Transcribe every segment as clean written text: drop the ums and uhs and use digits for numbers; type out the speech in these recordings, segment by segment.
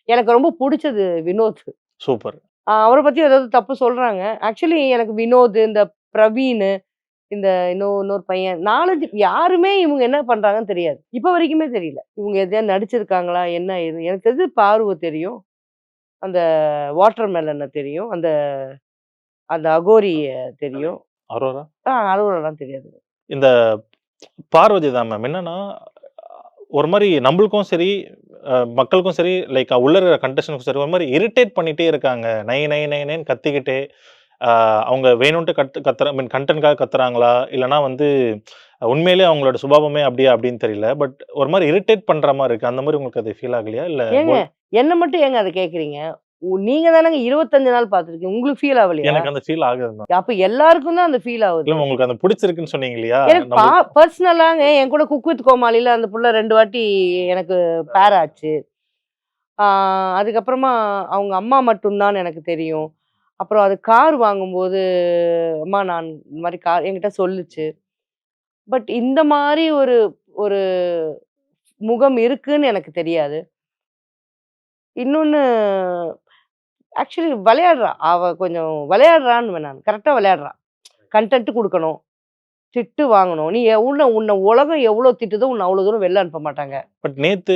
எனக்கு ரொம்ப புடிச்சது வினோத். சூப்பர். அவர பத்தி ஏதாவது தப்பு சொல்றாங்க. ஆக்சுவலி எனக்கு வினோத், இந்த பிரவீனு, இந்த இன்னொரு பையன் 4, 5 யாருமே இவங்க என்ன பண்றாங்கன்னு தெரியாது. இப்ப வரைக்குமே தெரியல. இவங்க எதையாவது நடிச்சிருக்காங்களா? என்ன ஏது? எனக்கு தெரிஞ்சு பார்வ தெரியும். அந்த வாட்டர் மெலன தெரியும். அந்த அந்த அகோரிய தெரியும். அரோரா? அரோராலாம் தெரியாது. இந்த பார்வதி தான் மேம். என்னன்னா, ஒரு மாரி நம்பளுக்கும் சரி, மக்களுக்கும் சரி, லைக் உள்ள இருக்கிற கண்டஸ்டன்ட்க்கும் சரி, ஒரு மாரி இரிட்டேட் பண்ணிட்டே இருக்காங்க. நை நை நை நைன்னு கத்திக்கிட்டே, அ அவங்க வேணுன்ட்டு கத்துற ஐ மீன் கன்டென்ட்காக கத்துறாங்களா? இல்லன்னா வந்து உண்மையிலேயே அவங்களோட சுபாவமே அப்படியா அப்படின்னு தெரியல. பட் ஒரு மாரி இரிட்டேட் பண்ற மாரி இருக்கு. அந்த மாரி உங்களுக்கு அது ஃபீல் ஆகலையா? இல்ல ஏங்க, என்ன மட்டும் ஏங்க அத கேட்கிறீங்க? நீங்க தானங்க 25 நாள் பார்த்துருக்கீங்க. உங்களுக்கு ஃபீல் ஆவலையா? எனக்கு அந்த ஃபீல் ஆகுது மேம். அப்ப எல்லாருக்கும் தான் அந்த ஃபீல் இல்ல ஆவுது. உங்களுக்கு அந்த புடிச்சிருக்குன்னு சொன்னீங்க இல்லையா? எனக்கு நம்மளுக்கு பெர்சனலாங்க என் கூட குக் வித் கோமாளில அந்த புள்ள 2 வாட்டி எனக்கு பேர் ஆச்சு. ஆ அதுக்கப்புறமா அவங்க அம்மா மட்டும் தான்னு எனக்கு தெரியும். அப்புறம் அது கார் வாங்கும்போது, அம்மா நான் இந்த மாரி கார் என்கிட்ட சொல்லுச்சு. பட் இந்த மாரி ஒரு ஒரு முகம் இருக்குன்னு எனக்கு தெரியாது. இன்னொன்னு ஆக்சுவலி விளையாடுறா. அவ கொஞ்சம் விளையாடுறான்னுவேன் நான். கரெக்ட்டா விளையாடுறா. கன்டென்ட் குடுக்கணும். திட்டு வாங்கணும். நீ உன்ன உலகம் எவ்ளோ திட்டுதோ, உன்ன அவ்ளோ தூரம் வெளில அனுப்ப மாட்டாங்க. பட் நேத்து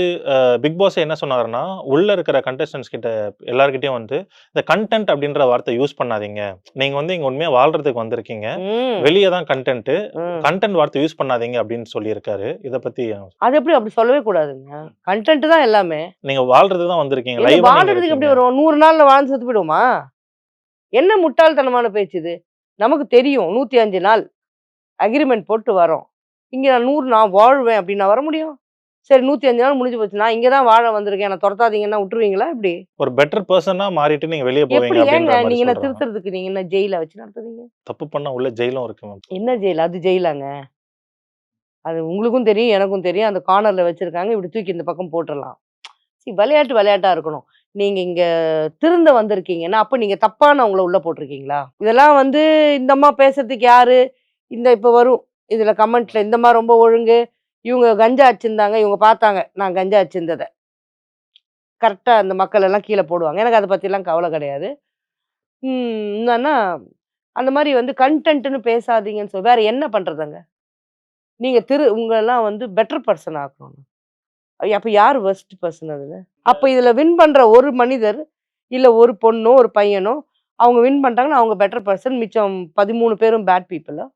பிக் பாஸ் என்ன சொன்னாருன்னா, உள்ள இருக்கிற கண்டஸ்டன்ட்ஸ் கிட்ட எல்லார்கிட்டயும் வந்து, இந்த கன்டென்ட் அப்படின்ற வார்த்தை யூஸ் பண்ணாதீங்க. நீங்க வந்து இங்க உண்மையா வாழ்றதுக்கு வந்திருக்கீங்க. ம். வெளிய தான் கன்டென்ட். ம். கன்டென்ட் வார்த்தை யூஸ் பண்ணாதீங்க அப்படின்னு சொல்லியிருக்காரு. இத பத்தி அது எப்படி அப்படி சொல்லவே கூடாதுங்க. கன்டென்ட் தான் எல்லாமே. நீங்க வாழ்றதுக்கு தான் வந்திருக்கீங்க. என்ன லைவா நீங்க வாழ்றதுக்கு இருக்கீங்க. எப்படி வரும்? 100 நாள்ல வாழ்ந்து செத்து போயிடுவோமா? என்ன முட்டாள்தனமான பேச்சு இது? நமக்கு தெரியும் 105 நாள் அக்ரீமெண்ட் போட்டு வரோம். இங்க நான் 100 நான் வாழ்வேன் அப்படின்னு நான் வர முடியும்? சரி 105 நாள் முடிஞ்சு போச்சு. நான் இங்க தான் வாழ வந்திருக்கேன். என்ன தொரத்தாதீங்கன்னா விட்டுருவீங்களா எப்படி? ஒரு பெட்டர் பெர்சனா மாறிட்டு நீங்க வெளிய எப்படி போவீங்க ஏங்க அப்படின்ற மாரி நீங்க என்ன சொல்றாங்க. திருத்துறதுக்கு நீங்க என்ன ஜெயில வச்சு நடத்துறீங்க? தப்பு பண்ணா உள்ள ஜெயிலும் இருக்கு மேம். என்ன ஜெயில்? அது ஜெயிலாங்க? அது உங்களுக்கும் தெரியும், எனக்கும் தெரியும். அந்த கார்னர்ல வச்சிருக்காங்க. இப்படி தூக்கி இந்த பக்கம் போட்டுறலாம். விளையாட்டு விளையாட்டா இருக்கணும். நீங்க இங்க திருந்த வந்திருக்கீங்கன்னா, அப்ப நீங்க தப்பானவங்கள உள்ள போட்டுருக்கீங்களா? இதெல்லாம் வந்து இந்த அம்மா பேசுறதுக்கு யாரு? இந்த இப்ப வரும். இதுல கமெண்ட்ல இந்த அம்மா ரொம்ப ஒழுங்கு. இவங்க கஞ்சா அடிச்சிருந்தாங்க. இவங்க பார்த்தாங்க. நான் கஞ்சா அடிச்சிருந்தத. கரெக்ட்டா அந்த மக்கள் எல்லாம் கீழ போடுவாங்க. எனக்கு அத பத்திலாம் கவல கிடையாது. என்னன்னா, அந்த மாரி வந்து கன்டென்ட்ன்னு பேசாதீங்கன்னு வேற என்ன பண்றதுங்க? நீங்க உங்களலாம் வந்து பெட்டர் பெர்சன் ஆக்கணும். அப்ப யார் வொர்ஸ்ட் பெர்சன் அதுல? அப்ப இதுல வின் பண்ற ஒரு மனிதர், இல்ல ஒரு பொண்ணோ, ஒரு பையனோ, அவங்க வின் பண்ணிட்டாங்கன்னா, அவங்க பெட்டர் பெர்சன். மிச்சம் 13 பேரும் பேட் பீப்பிளா?